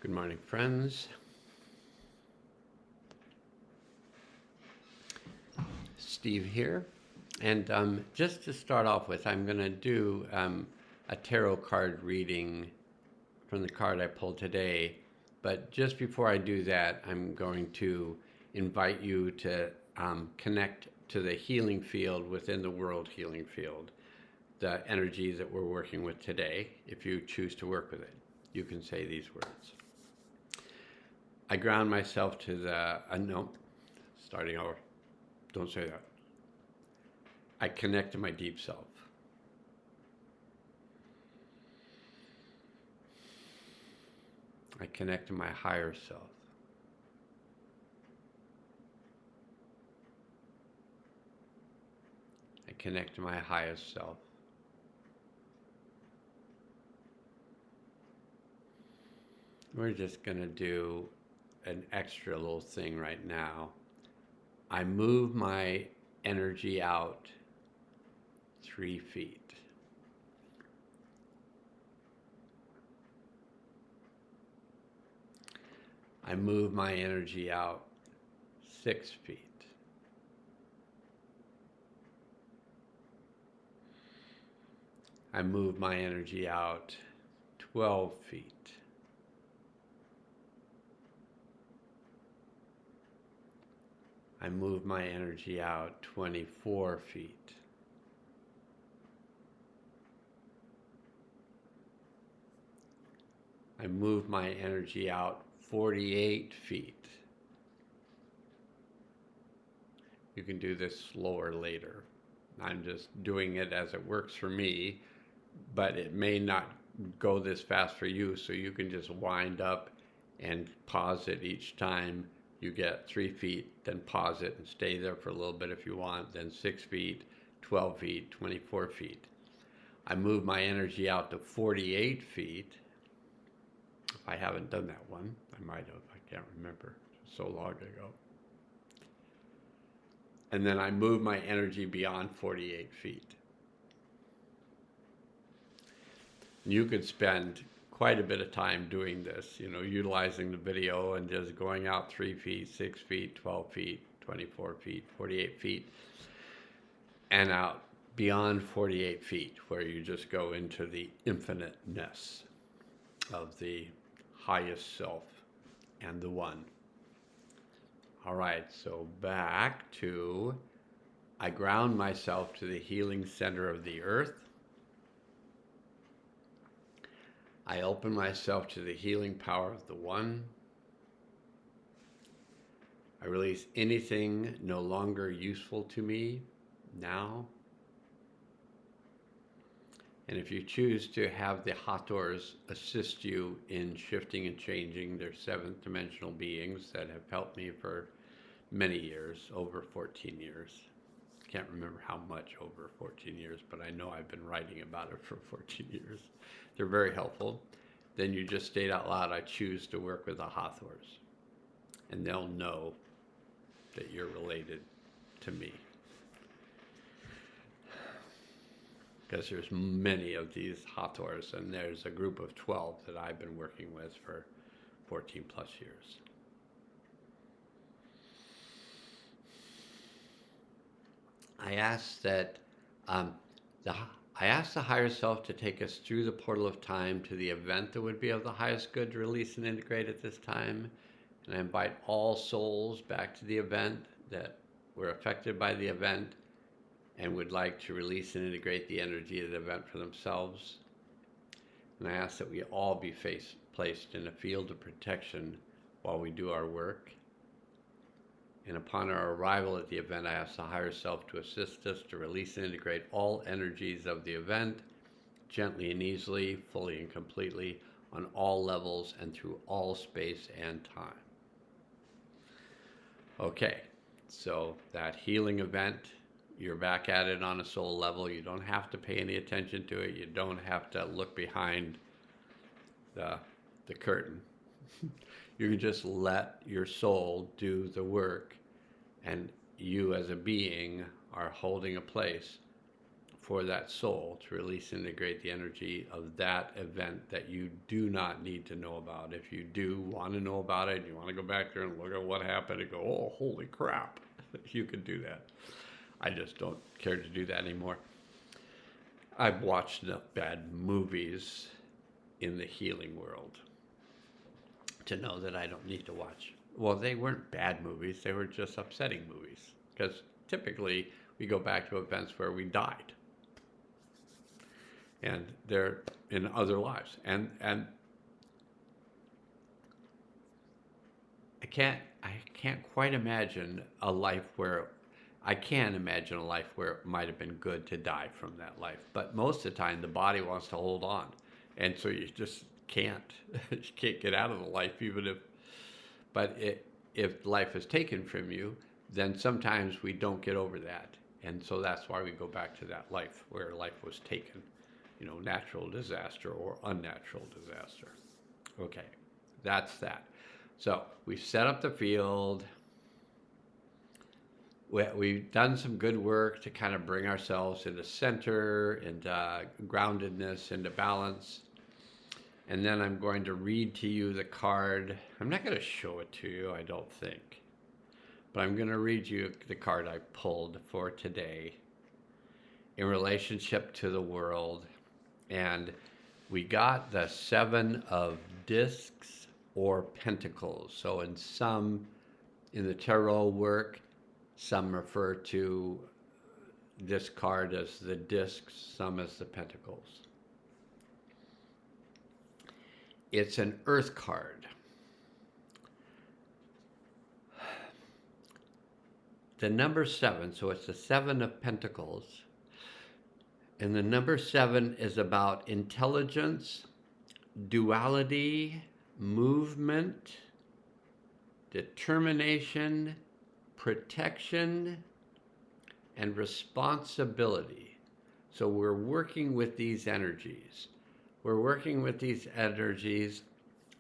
Good morning, friends. Steve here. And just to start off with, I'm going to do a tarot card reading from the card I pulled today. But just before I do that, I'm going to invite you to connect to the healing field within the world healing field, the energy that we're working with today. If you choose to work with it, you can say these words. I ground myself to the, no, starting over, don't say that. I connect to my deep self. I connect to my higher self. I connect to my highest self. We're just going to do an extra little thing right now. I move my energy out 3 feet. I move my energy out 6 feet. I move my energy out 12 feet. I move my energy out 24 feet. I move my energy out 48 feet. You can do this slower later. I'm just doing it as it works for me, but it may not go this fast for you, so you can just wind up and pause it each time you get 3 feet, then pause it and stay there for a little bit if you want, then 6 feet, 12 feet, 24 feet. I move my energy out to 48 feet. If I haven't done that one, I might have, I can't remember, so long ago. And then I move my energy beyond 48 feet. You could spend quite a bit of time doing this, utilizing the video and just going out 3 feet, 6 feet, 12 feet, 24 feet, 48 feet, and out beyond 48 feet, where you just go into the infiniteness of the highest self and the one. All right, so back to, I ground myself to the healing center of the earth. I open myself to the healing power of the one. I release anything no longer useful to me now. And if you choose to have the Hathors assist you in shifting and changing, they're seventh dimensional beings that have helped me for many years, over 14 years. Can't remember how much over 14 years, but I know I've been writing about it for 14 years. They're very helpful. Then you just state out loud, I choose to work with the Hathors. And they'll know that you're related to me. Because there's many of these Hathors, and there's a group of 12 that I've been working with for 14 plus years. I ask that I ask the higher self to take us through the portal of time to the event that would be of the highest good to release and integrate at this time. And I invite all souls back to the event that were affected by the event and would like to release and integrate the energy of the event for themselves. And I ask that we all be placed in a field of protection while we do our work. And upon our arrival at the event, I ask the higher self to assist us to release and integrate all energies of the event, gently and easily, fully and completely, on all levels and through all space and time. Okay, so that healing event, you're back at it on a soul level. You don't have to pay any attention to it. You don't have to look behind the curtain. You can just let your soul do the work, and you as a being are holding a place for that soul to release and integrate the energy of that event that you do not need to know about. If you do want to know about it, and you want to go back there and look at what happened and go, oh, holy crap, you can do that. I just don't care to do that anymore. I've watched enough bad movies in the healing world to know that I don't need to watch. Well, they weren't bad movies, they were just upsetting movies. Because typically we go back to events where we died. And they're in other lives. And I can't quite imagine a life where I can imagine a life where it might have been good to die from that life. But most of the time, the body wants to hold on. And so you just can't. You can't get out of the life, even if... But if life is taken from you, then sometimes we don't get over that. And so that's why we go back to that life where life was taken. You know, natural disaster or unnatural disaster. Okay, that's that. So we've set up the field. We've done some good work to kind of bring ourselves into center, into groundedness, into balance. And then I'm going to read to you the card. I'm not going to show it to you, I don't think. But I'm going to read you the card I pulled for today in relationship to the world. And we got the 7 of discs or pentacles. So in the tarot work, some refer to this card as the discs, some as the pentacles. It's an earth card. The number 7, so it's the 7 of pentacles. And the number 7 is about intelligence, duality, movement, determination, protection, and responsibility. So we're working with these energies. We're working with these energies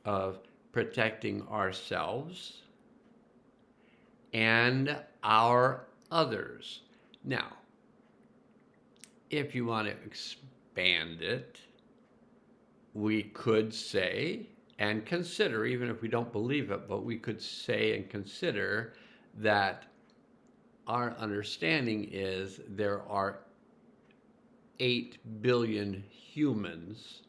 of protecting ourselves and our others. Now, if you want to expand it, we could say and consider, even if we don't believe it, but we could say and consider that our understanding is there are 8 billion humans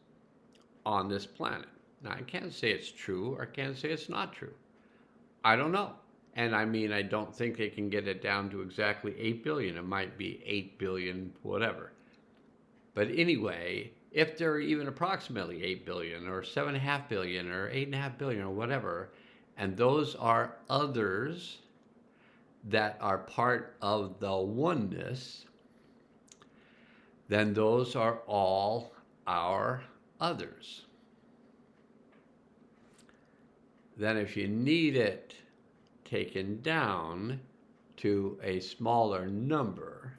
on this planet. Now, I can't say it's true or I can't say it's not true. I don't know. And I mean, I don't think they can get it down to exactly 8 billion. It might be 8 billion, whatever. But anyway, if there are even approximately 8 billion or 7.5 billion or 8.5 billion or whatever, and those are others that are part of the oneness, then those are all our others. Then if you need it taken down to a smaller number,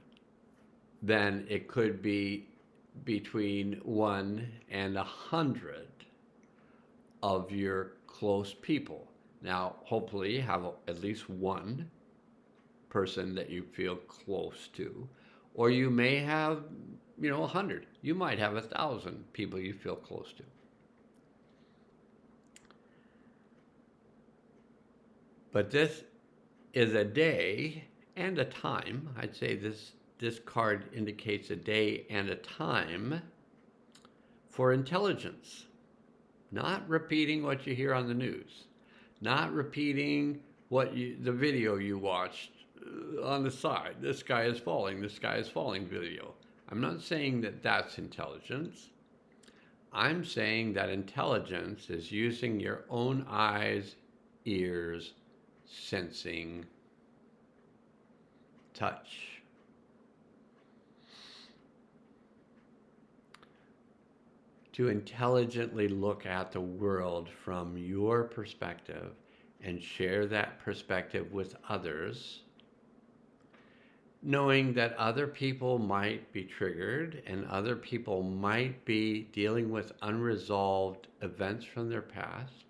then it could be between 1 and 100 of your close people. Now, hopefully you have at least one person that you feel close to, or you may have, 100. You might have 1,000 people you feel close to. But this is a day and a time. I'd say this card indicates a day and a time for intelligence. Not repeating what you hear on the news. Not repeating the video you watched on the side. This guy is falling video. I'm not saying that that's intelligence. I'm saying that intelligence is using your own eyes, ears, sensing, touch. To intelligently look at the world from your perspective and share that perspective with others, knowing that other people might be triggered and other people might be dealing with unresolved events from their past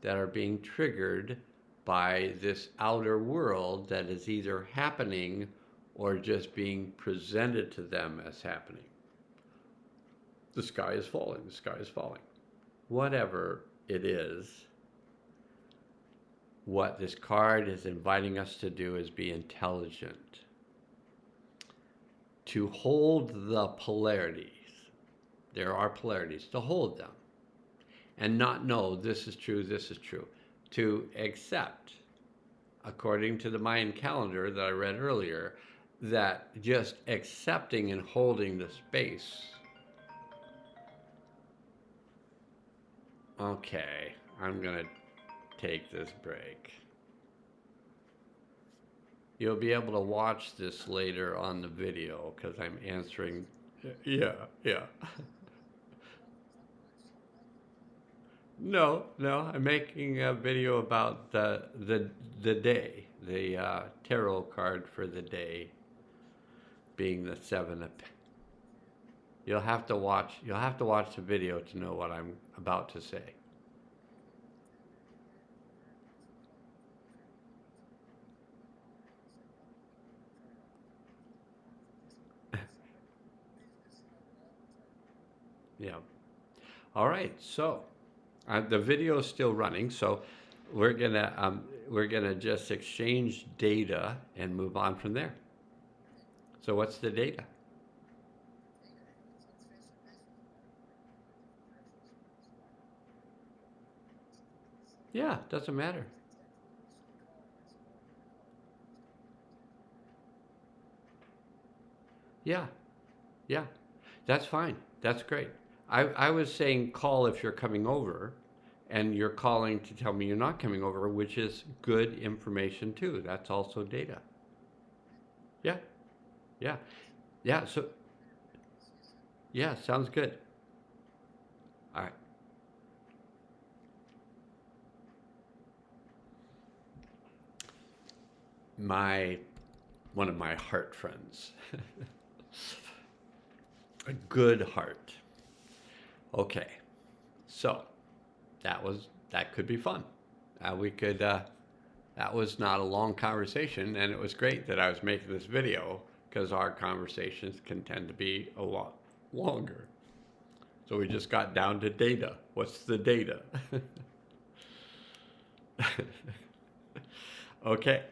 that are being triggered by this outer world that is either happening or just being presented to them as happening. The sky is falling, the sky is falling. Whatever it is, what this card is inviting us to do is be intelligent, to hold the polarities. There are polarities, to hold them and not know this is true, this is true. To accept, according to the Mayan calendar that I read earlier, that just accepting and holding the space. Okay, I'm going to take this break. You'll be able to watch this later on the video because I'm answering. Yeah. No, I'm making a video about the day, the tarot card for the day being the Seven of. You'll have to watch the video to know what I'm about to say. Yeah. All right. So the video is still running. So we're gonna just exchange data and move on from there. So what's the data? Yeah, doesn't matter. Yeah, yeah, that's fine. That's great. I was saying call if you're coming over, and you're calling to tell me you're not coming over, which is good information too. That's also data. Yeah, yeah, yeah. So, yeah, sounds good. All right. One of my heart friends, a good heart. Okay, so that could be fun. We could. That was not a long conversation, and it was great that I was making this video because our conversations can tend to be a lot longer. So we just got down to data. What's the data? Okay.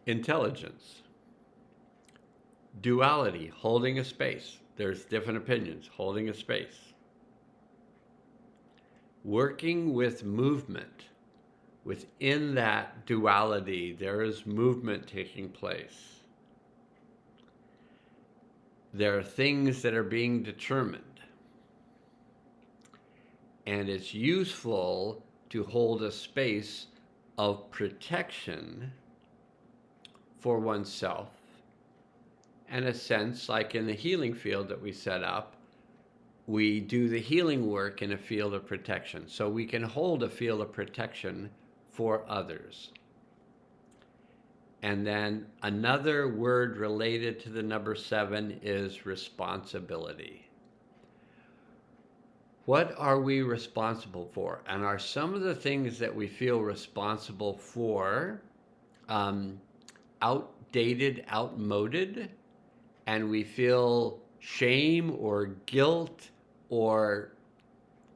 Intelligence. Duality, holding a space. There's different opinions, holding a space. Working with movement. Within that duality, there is movement taking place. There are things that are being determined. And it's useful to hold a space of protection for oneself. And a sense, like in the healing field that we set up, we do the healing work in a field of protection. So we can hold a field of protection for others. And then another word related to the number 7 is responsibility. What are we responsible for? And are some of the things that we feel responsible for outdated, outmoded, and we feel shame or guilt or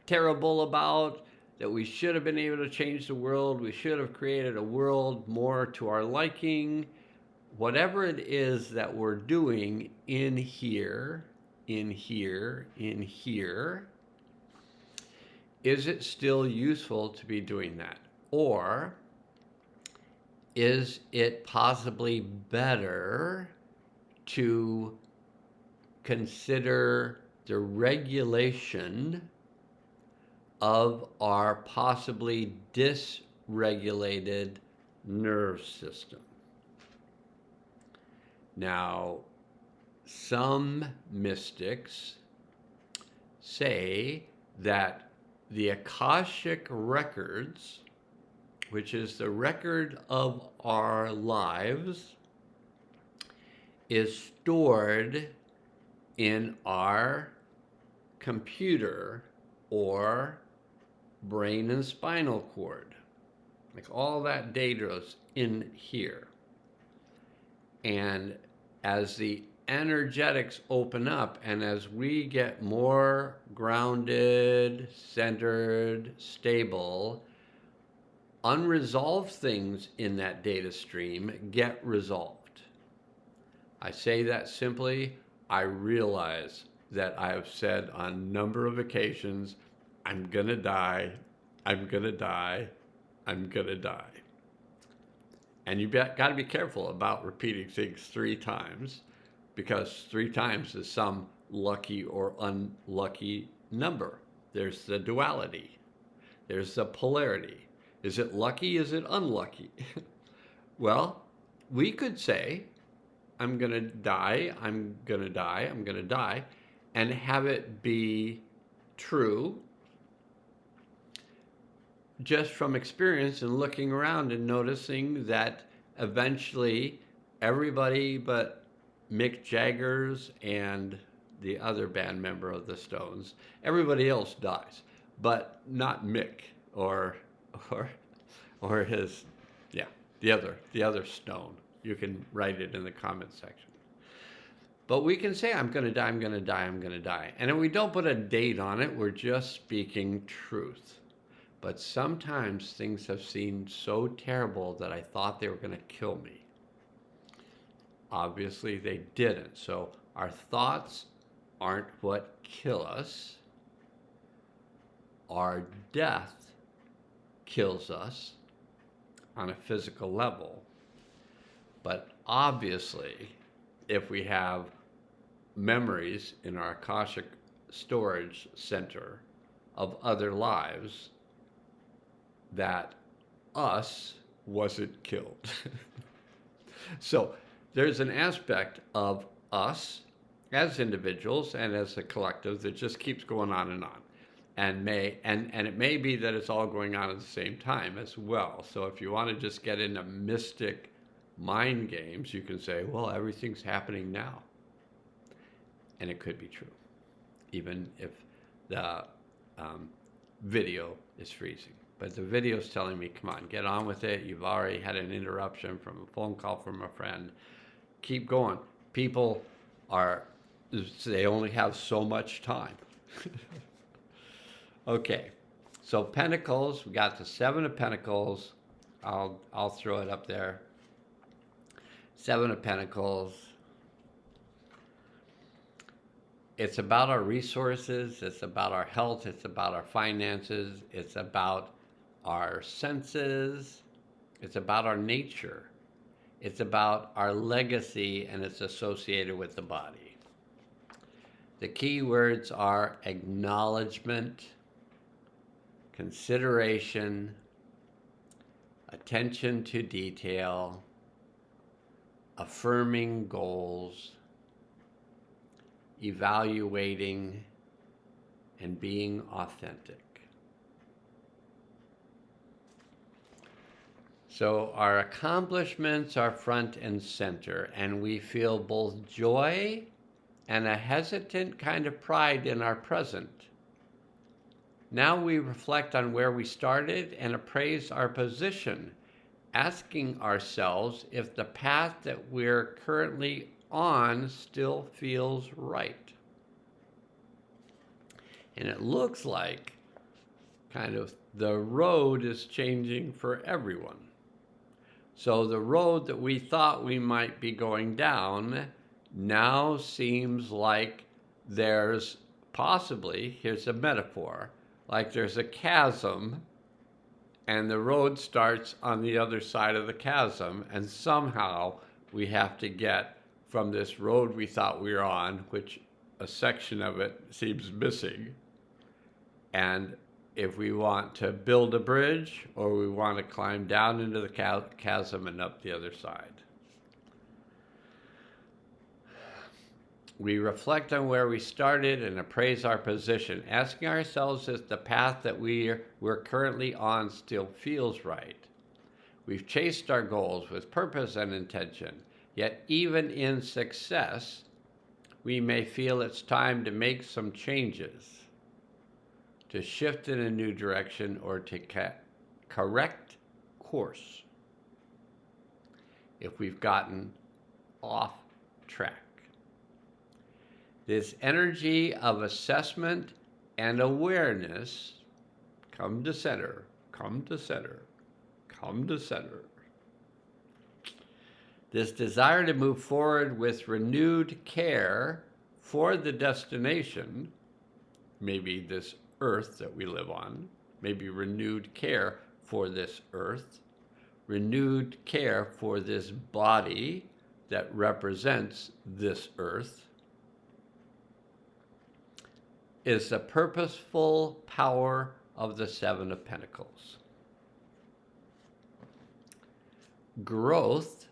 terrible about that we should have been able to change the world, we should have created a world more to our liking, whatever it is that we're doing in here, is it still useful to be doing that? Or is it possibly better to consider the regulation of our possibly dysregulated nerve system? Now, some mystics say that the Akashic records, which is the record of our lives, is stored in our computer or brain and spinal cord. Like all that data is in here. And as the energetics open up and as we get more grounded, centered, stable, unresolved things in that data stream get resolved. I say that simply. I realize that I have said on a number of occasions, I'm going to die, I'm going to die, I'm going to die. And you've got to be careful about repeating things 3 times, because 3 times is some lucky or unlucky number. There's the duality. There's the polarity. Is it lucky? Is it unlucky? Well, we could say, I'm going to die, I'm going to die, I'm going to die, and have it be true just from experience and looking around and noticing that eventually everybody but Mick Jagger's and the other band member of the Stones, everybody else dies, but not Mick or his, yeah, the other Stone. You can write it in the comment section. But we can say, I'm going to die, I'm going to die, I'm going to die. And if we don't put a date on it, we're just speaking truth. But sometimes things have seemed so terrible that I thought they were going to kill me. Obviously, they didn't. So our thoughts aren't what kill us. Our death kills us on a physical level. But obviously, if we have memories in our Akashic storage center of other lives, that us wasn't killed. So there's an aspect of us as individuals and as a collective that just keeps going on and on. And it may be that it's all going on at the same time as well. So if you want to just get into mystic mind games, you can say, well, everything's happening now. And it could be true, even if the video is freezing. But the video is telling me, come on, get on with it. You've already had an interruption from a phone call from a friend. Keep going. People they only have so much time. Okay, so Pentacles, we got the 7 of Pentacles. I'll throw it up there. 7 of Pentacles. It's about our resources. It's about our health. It's about our finances. It's about our senses. It's about our nature. It's about our legacy, and it's associated with the body. The key words are acknowledgement, consideration, attention to detail, affirming goals, evaluating, and being authentic. So our accomplishments are front and center, and we feel both joy and a hesitant kind of pride in our present. Now we reflect on where we started and appraise our position, asking ourselves if the path that we're currently on still feels right. And it looks like kind of the road is changing for everyone. So the road that we thought we might be going down now seems like there's possibly, here's a metaphor, like there's a chasm and the road starts on the other side of the chasm, and somehow we have to get from this road we thought we were on, which a section of it seems missing, and if we want to build a bridge or we want to climb down into the chasm and up the other side. We reflect on where we started and appraise our position, asking ourselves if the path that we're currently on still feels right. We've chased our goals with purpose and intention, yet even in success, we may feel it's time to make some changes, to shift in a new direction, or to correct course. If we've gotten off track. This energy of assessment and awareness, come to center, come to center, come to center. This desire to move forward with renewed care for the destination, maybe this earth that we live on, maybe renewed care for this earth, renewed care for this body that represents this earth, is the purposeful power of the Seven of Pentacles. Growth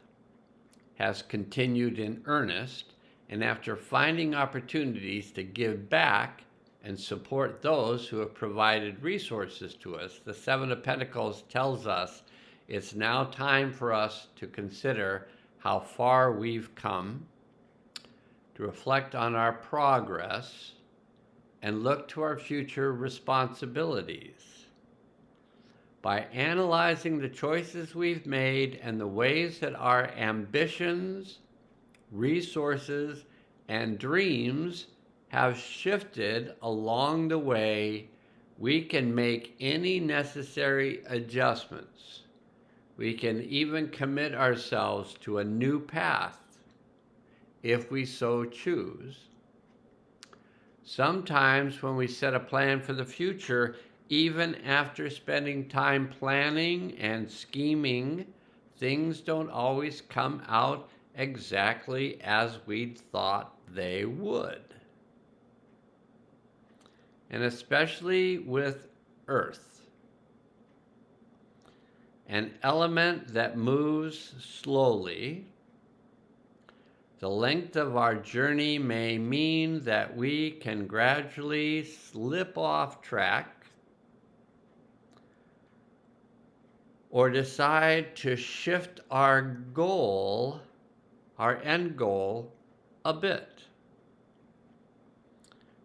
has continued in earnest, and after finding opportunities to give back and support those who have provided resources to us, the Seven of Pentacles tells us it's now time for us to consider how far we've come, to reflect on our progress, and look to our future responsibilities. By analyzing the choices we've made and the ways that our ambitions, resources, and dreams have shifted along the way, we can make any necessary adjustments. We can even commit ourselves to a new path if we so choose. Sometimes when we set a plan for the future, even after spending time planning and scheming, things don't always come out exactly as we'd thought they would. And especially with Earth, an element that moves slowly, the length of our journey may mean that we can gradually slip off track or decide to shift our goal, our end goal, a bit.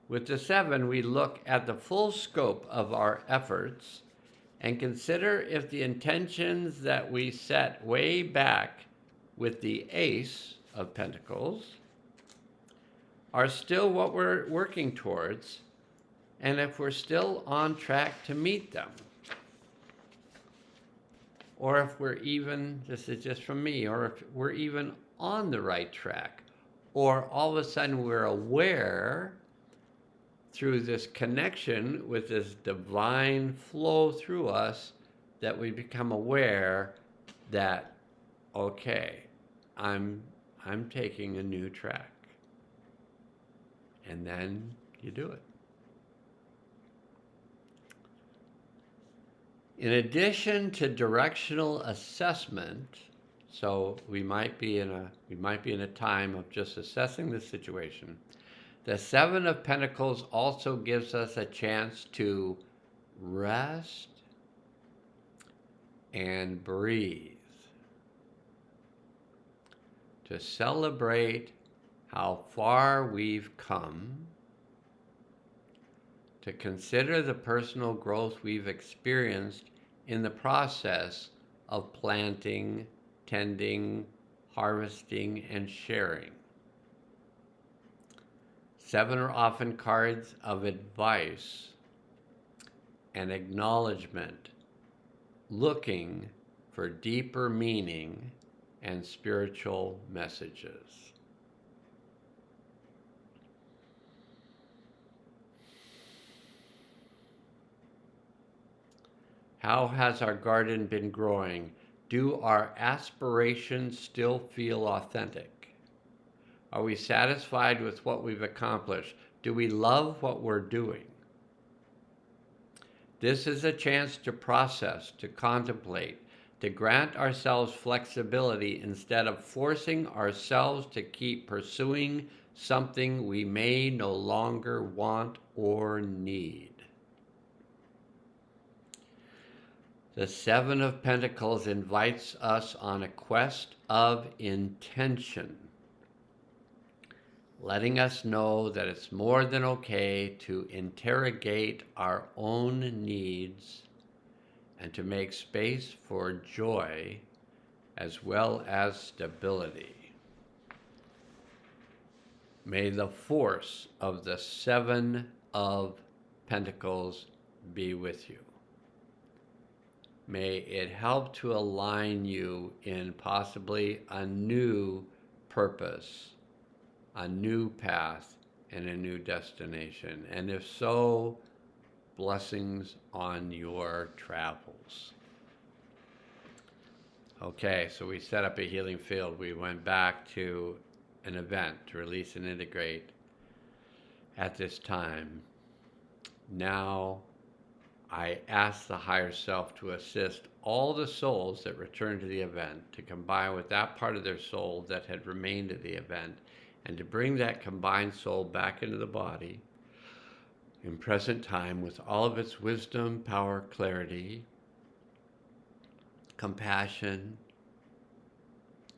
With the Seven, we look at the full scope of our efforts and consider if the intentions that we set way back with the Ace of Pentacles are still what we're working towards, and if we're still on track to meet them. Or if we're even, this is just from me, or if we're even on the right track, or all of a sudden we're aware through this connection with this divine flow through us that we become aware that, okay, I'm taking a new track. And then you do it. In addition to directional assessment, so we might be in a time of just assessing the situation, the Seven of Pentacles also gives us a chance to rest and breathe, to celebrate how far we've come, to consider the personal growth we've experienced in the process of planting, tending, harvesting, and sharing. Seven are often cards of advice and acknowledgement, looking for deeper meaning and spiritual messages. How has our garden been growing? Do our aspirations still feel authentic? Are we satisfied with what we've accomplished? Do we love what we're doing? This is a chance to process, to contemplate, to grant ourselves flexibility instead of forcing ourselves to keep pursuing something we may no longer want or need. The Seven of Pentacles invites us on a quest of intention, letting us know that it's more than okay to interrogate our own needs and to make space for joy as well as stability. May the force of the Seven of Pentacles be with you. May it help to align you in possibly a new purpose, a new path, and a new destination. And if so, blessings on your travels. Okay, so we set up a healing field. We went back to an event to release and integrate at this time. Now I ask the higher self to assist all the souls that return to the event to combine with that part of their soul that had remained at the event, and to bring that combined soul back into the body in present time with all of its wisdom, power, clarity, compassion,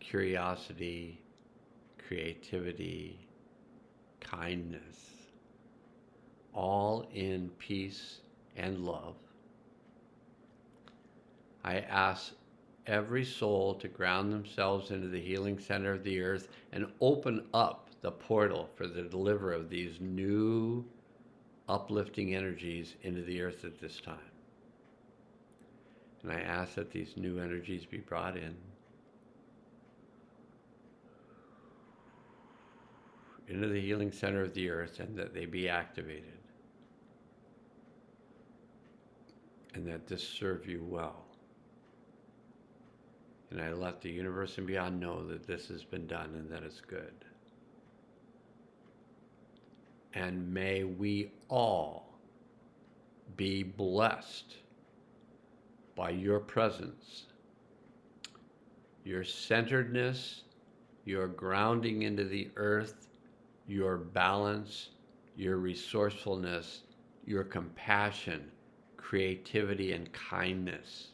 curiosity, creativity, kindness, all in peace and love. I ask every soul to ground themselves into the healing center of the earth and open up the portal for the delivery of these new uplifting energies into the earth at this time. And I ask that these new energies be brought into the healing center of the earth, and that they be activated. And that this serve you well. And I let the universe and beyond know that this has been done and that it's good. And may we all be blessed by your presence, your centeredness, your grounding into the earth, your balance, your resourcefulness, your compassion, creativity, and kindness.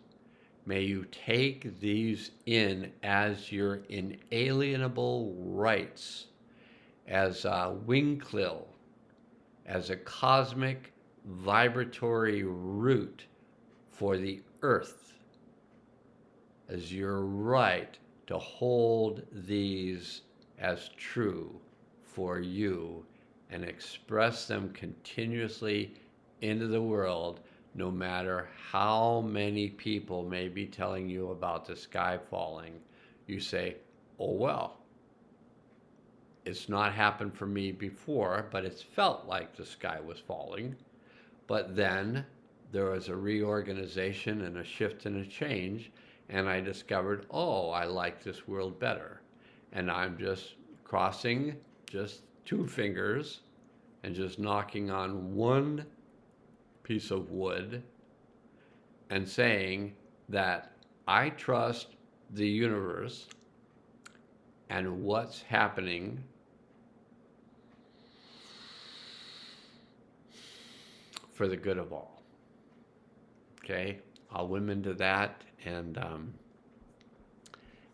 May you take these in as your inalienable rights, as a wing-quill, as a cosmic vibratory root for the earth, as your right to hold these as true for you and express them continuously into the world, no matter how many people may be telling you about the sky falling. You say, oh well, it's not happened for me before, but it's felt like the sky was falling. But then there was a reorganization and a shift and a change, and I discovered, oh, I like this world better. And I'm just crossing just two fingers and just knocking on one piece of wood and saying that I trust the universe and what's happening for the good of all. Okay, I'll whim into that, and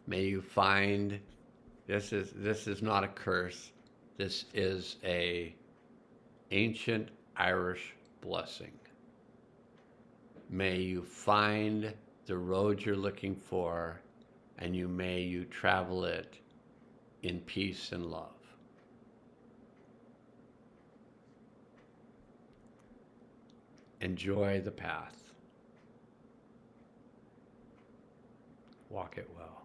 may you find this is not a curse. This is a ancient Irish blessing. May you find the road you're looking for, and may you travel it in peace and love. Enjoy the path. Walk it well.